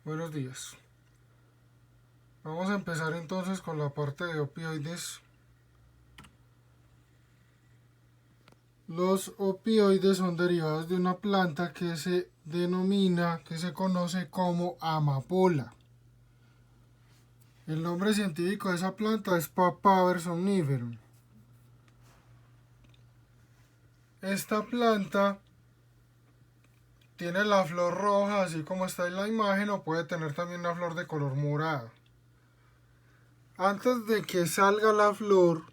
Buenos días. Vamos a empezar entonces con la parte de opioides. Los opioides son derivados de una planta que se conoce como amapola. El nombre científico de esa planta es Papaver somniferum. Esta planta tiene la flor roja, así como está en la imagen, o puede tener también una flor de color morado. Antes de que salga la flor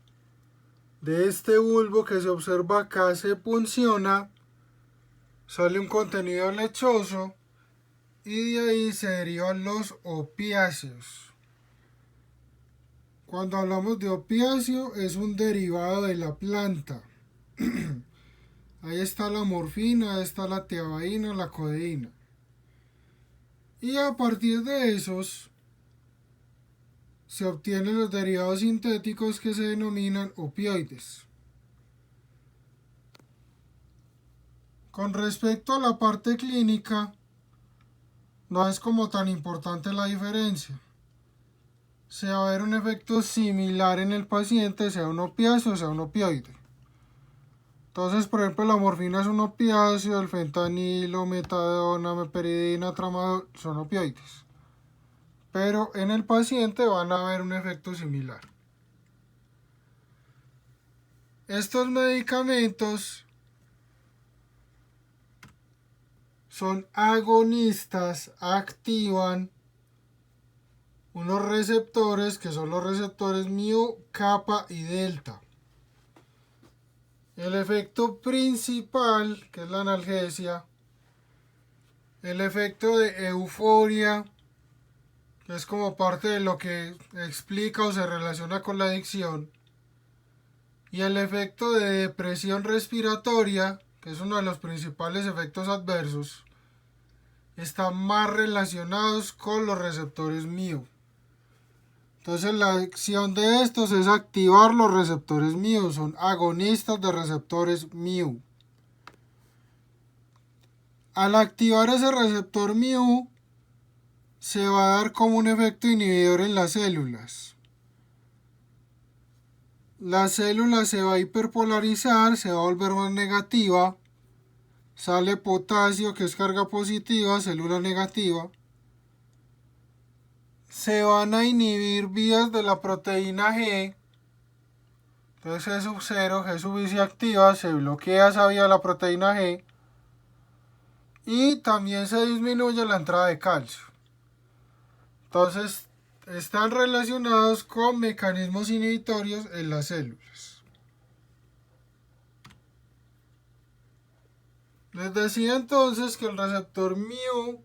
de este bulbo que se observa acá, se punciona, sale un contenido lechoso y de ahí se derivan los opiáceos. Cuando hablamos de opiáceo, es un derivado de la planta. Ahí está la morfina, ahí está la teabaína, la codeína. Y a partir de esos se obtienen los derivados sintéticos que se denominan opioides. Con respecto a la parte clínica, no es como tan importante la diferencia. Se va a ver un efecto similar en el paciente, sea un opiáceo o sea un opioide. Entonces, por ejemplo, la morfina es un opiáceo, el fentanilo, metadona, meperidina, tramadol son opioides. Pero en el paciente van a ver un efecto similar. Estos medicamentos son agonistas, activan unos receptores que son los receptores mu, kappa y delta. El efecto principal, que es la analgesia, el efecto de euforia, que es como parte de lo que explica o se relaciona con la adicción, y el efecto de depresión respiratoria, que es uno de los principales efectos adversos, están más relacionados con los receptores mu. Entonces la acción de estos es activar los receptores mu, son agonistas de receptores mu. Al activar ese receptor mu, se va a dar como un efecto inhibidor en las células. La célula se va a hiperpolarizar, se va a volver más negativa, sale potasio, que es carga positiva, célula negativa. Se van a inhibir vías de la proteína G. Entonces G sub 0, G sub I se activa, se bloquea esa vía de la proteína G. Y también se disminuye la entrada de calcio. Entonces están relacionados con mecanismos inhibitorios en las células. Les decía entonces que el receptor mu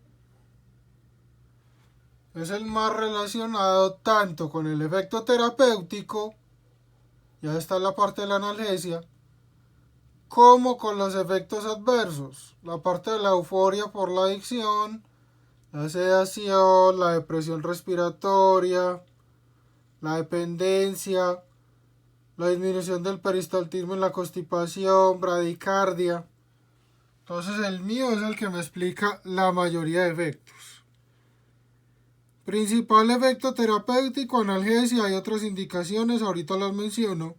es el más relacionado tanto con el efecto terapéutico, ya está la parte de la analgesia, como con los efectos adversos, la parte de la euforia por la adicción, la sedación, la depresión respiratoria, la dependencia, la disminución del peristaltismo en la constipación, bradicardia. Entonces el mío es el que me explica la mayoría de efectos. Principal efecto terapéutico, analgesia, hay otras indicaciones, ahorita las menciono.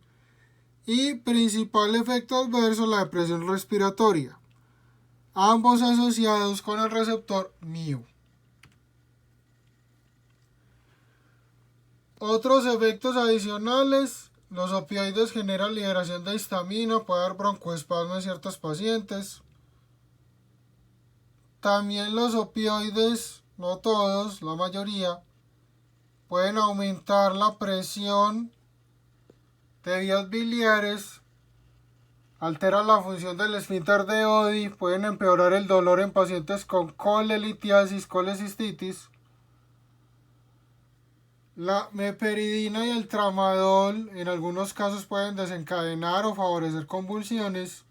Y principal efecto adverso, la depresión respiratoria. Ambos asociados con el receptor mu. Otros efectos adicionales, los opioides generan liberación de histamina, puede dar broncoespasmo en ciertos pacientes. También los opioides, no todos, la mayoría, pueden aumentar la presión de vías biliares, alteran la función del esfínter de Oddi, pueden empeorar el dolor en pacientes con colelitiasis, colecistitis. La meperidina y el tramadol en algunos casos pueden desencadenar o favorecer convulsiones.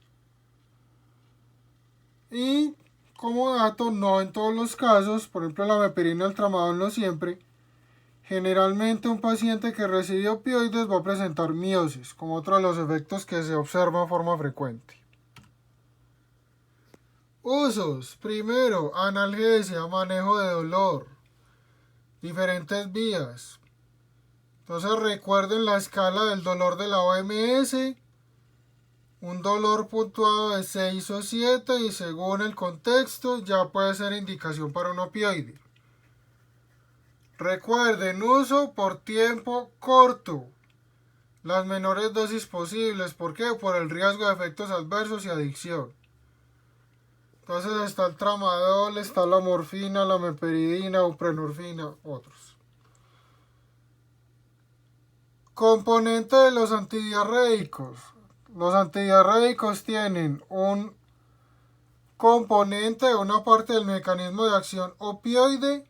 Y como dato, no en todos los casos, por ejemplo la meperidina y el tramadol no siempre. Generalmente un paciente que recibe opioides va a presentar miosis, como otro de los efectos que se observa de forma frecuente. Usos. Primero, analgesia, manejo de dolor. diferentes vías. Entonces recuerden la escala del dolor de la OMS, un dolor puntuado de 6 o 7 y según el contexto ya puede ser indicación para un opioide. Recuerden, uso por tiempo corto, las menores dosis posibles. ¿Por qué? Por el riesgo de efectos adversos y adicción. Entonces está el tramadol, está la morfina, la meperidina, buprenorfina, otros. Componente de los antidiarreicos. Los antidiarreicos tienen un componente, una parte del mecanismo de acción opioide,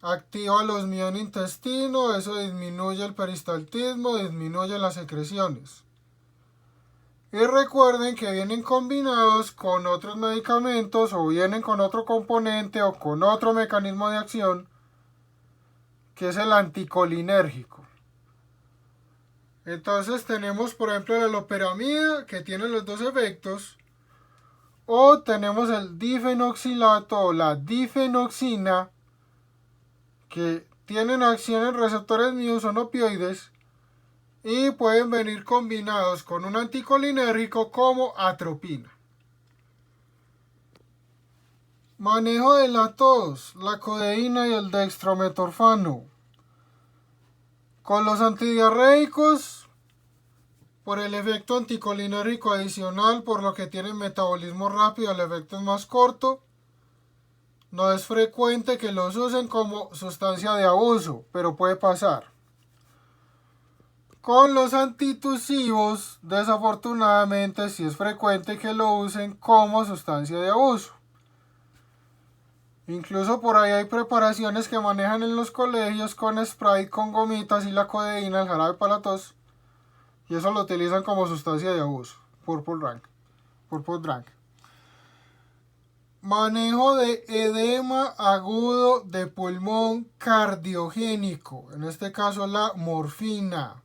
activa los miones intestino, eso disminuye el peristaltismo, disminuye las secreciones. Y recuerden que vienen combinados con otros medicamentos o vienen con otro componente o con otro mecanismo de acción que es el anticolinérgico. Entonces tenemos por ejemplo la loperamida que tiene los dos efectos, o tenemos el difenoxilato o la difenoxina que tienen acción en receptores mu, son opioides y pueden venir combinados con un anticolinérgico como atropina. Manejo de la tos, la codeína y el dextrometorfano. Con los antidiarreicos, por el efecto anticolinérgico adicional, por lo que tienen metabolismo rápido, el efecto es más corto. No es frecuente que los usen como sustancia de abuso, pero puede pasar. Con los antitusivos, desafortunadamente, sí es frecuente que lo usen como sustancia de abuso. Incluso por ahí hay preparaciones que manejan en los colegios con Sprite, con gomitas y la codeína, el jarabe para la tos. Y eso lo utilizan como sustancia de abuso. Purple Drug. Manejo de edema agudo de pulmón cardiogénico. En este caso la morfina.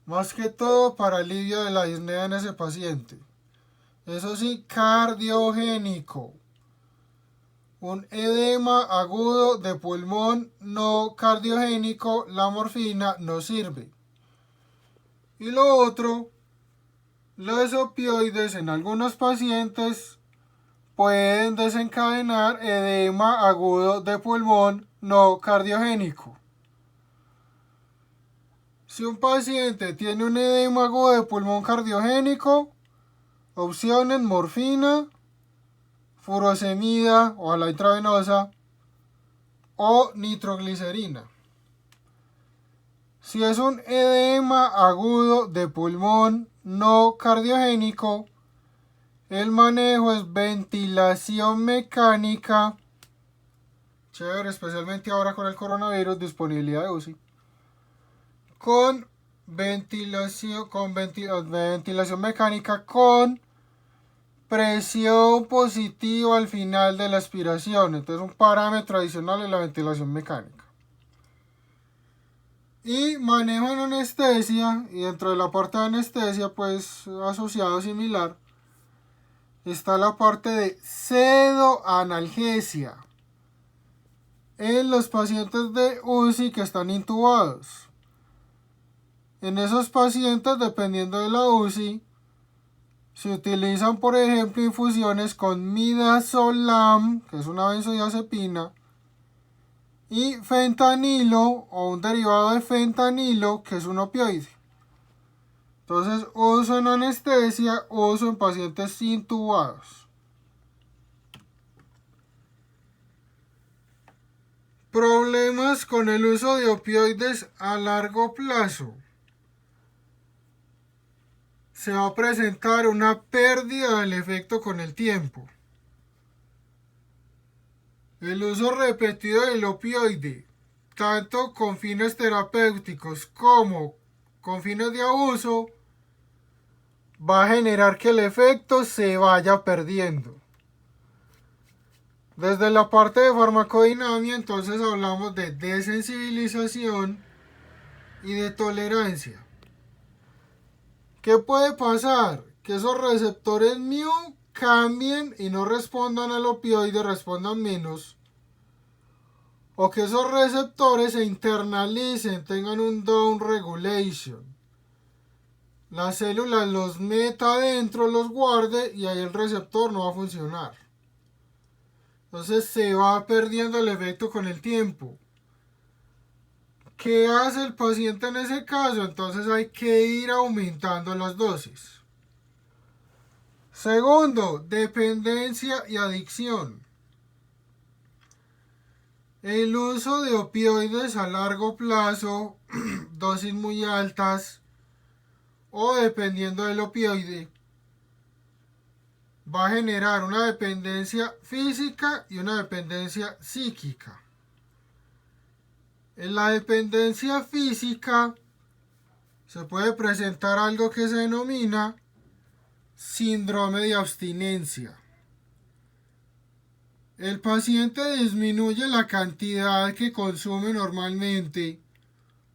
Más que todo para alivio de la disnea en ese paciente. Eso sí, cardiogénico. Un edema agudo de pulmón no cardiogénico, la morfina no sirve. Y lo otro, los opioides en algunos pacientes pueden desencadenar edema agudo de pulmón no cardiogénico. Si un paciente tiene un edema agudo de pulmón cardiogénico, opciones morfina, furosemida o a la intravenosa o nitroglicerina. Si es un edema agudo de pulmón no cardiogénico, el manejo es ventilación mecánica, chévere, especialmente ahora con el coronavirus, disponibilidad de UCI, con ventilación mecánica con presión positiva al final de la aspiración. Entonces un parámetro adicional en la ventilación mecánica. Y manejo en anestesia, y dentro de la parte de anestesia pues asociado similar está la parte de pseudoanalgesia en los pacientes de UCI que están intubados. En esos pacientes, dependiendo de la UCI, se utilizan, por ejemplo, infusiones con midazolam, que es una benzodiazepina, y fentanilo o un derivado de fentanilo, que es un opioide. Entonces, uso en anestesia, uso en pacientes intubados. Problemas con el uso de opioides a largo plazo. Se va a presentar una pérdida del efecto con el tiempo. El uso repetido del opioide, tanto con fines terapéuticos como con fines de abuso, va a generar que el efecto se vaya perdiendo. Desde la parte de farmacodinamia, entonces hablamos de desensibilización y de tolerancia. ¿Qué puede pasar? Que esos receptores mu cambien y no respondan al opioide, respondan menos. o que esos receptores se internalicen, tengan un down regulation. La célula los meta adentro, los guarde y ahí el receptor no va a funcionar. Entonces se va perdiendo el efecto con el tiempo. ¿Qué hace el paciente en ese caso? Entonces hay que ir aumentando las dosis. Segundo, dependencia y adicción. El uso de opioides a largo plazo, dosis muy altas, o dependiendo del opioide, va a generar una dependencia física y una dependencia psíquica. En la dependencia física se puede presentar algo que se denomina síndrome de abstinencia. El paciente disminuye la cantidad que consume normalmente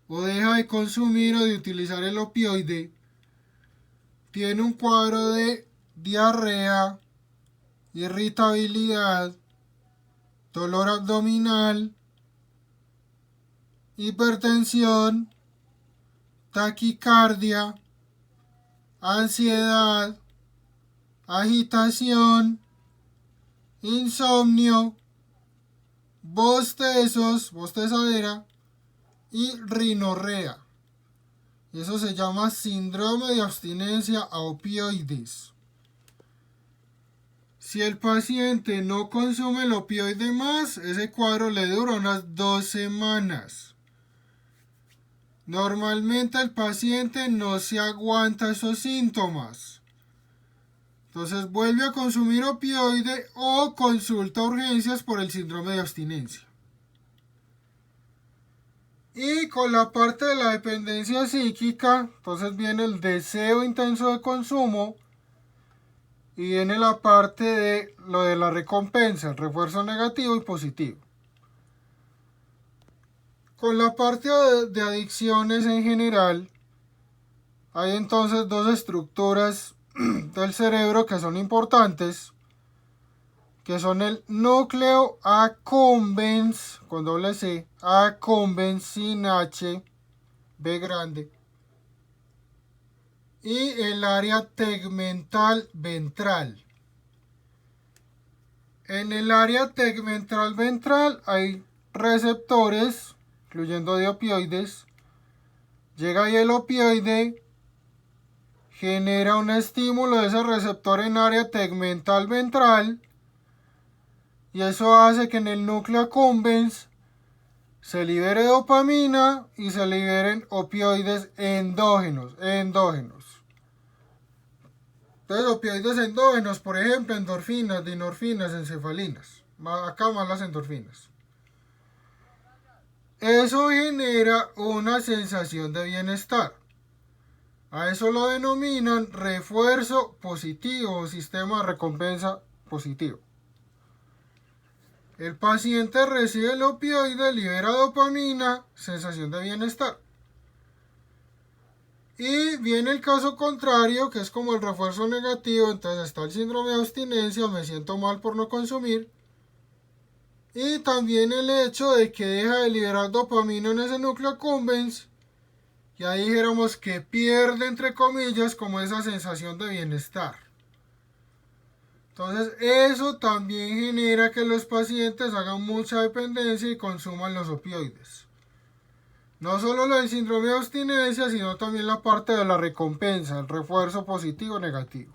o deja de consumir o de utilizar el opioide. Tiene un cuadro de diarrea, irritabilidad, dolor abdominal, hipertensión, taquicardia, ansiedad, agitación, insomnio, bostezos, bostezadera y rinorrea. Y eso se llama síndrome de abstinencia a opioides. Si el paciente no consume el opioide más, ese cuadro le dura unas 2 semanas. Normalmente el paciente no se aguanta esos síntomas. Entonces vuelve a consumir opioide o consulta urgencias por el síndrome de abstinencia. Y con la parte de la dependencia psíquica, entonces viene el deseo intenso de consumo y viene la parte de lo de la recompensa, el refuerzo negativo y positivo. Con la parte de adicciones en general, hay entonces dos estructuras del cerebro que son importantes, que son el núcleo accumbens, con doble C, accumbens sin H, B grande, y el área tegmental ventral. En el área tegmental ventral hay receptores, incluyendo de opioides. Llega ahí el opioide, genera un estímulo de ese receptor en área tegmental ventral y eso hace que en el núcleo accumbens se libere dopamina y se liberen opioides endógenos. Entonces, opioides endógenos, por ejemplo, endorfinas, dinorfinas, encefalinas. Acá más las endorfinas. Eso genera una sensación de bienestar. A eso lo denominan refuerzo positivo o sistema de recompensa positivo. El paciente recibe el opioide, libera dopamina, sensación de bienestar. Y viene el caso contrario, que es como el refuerzo negativo, entonces está el síndrome de abstinencia, me siento mal por no consumir. Y también el hecho de que deja de liberar dopamina en ese núcleo accumbens, y ahí dijéramos que pierde, entre comillas, como esa sensación de bienestar. Entonces eso también genera que los pacientes hagan mucha dependencia y consuman los opioides. No solo lo del síndrome de abstinencia, sino también la parte de la recompensa, el refuerzo positivo o negativo.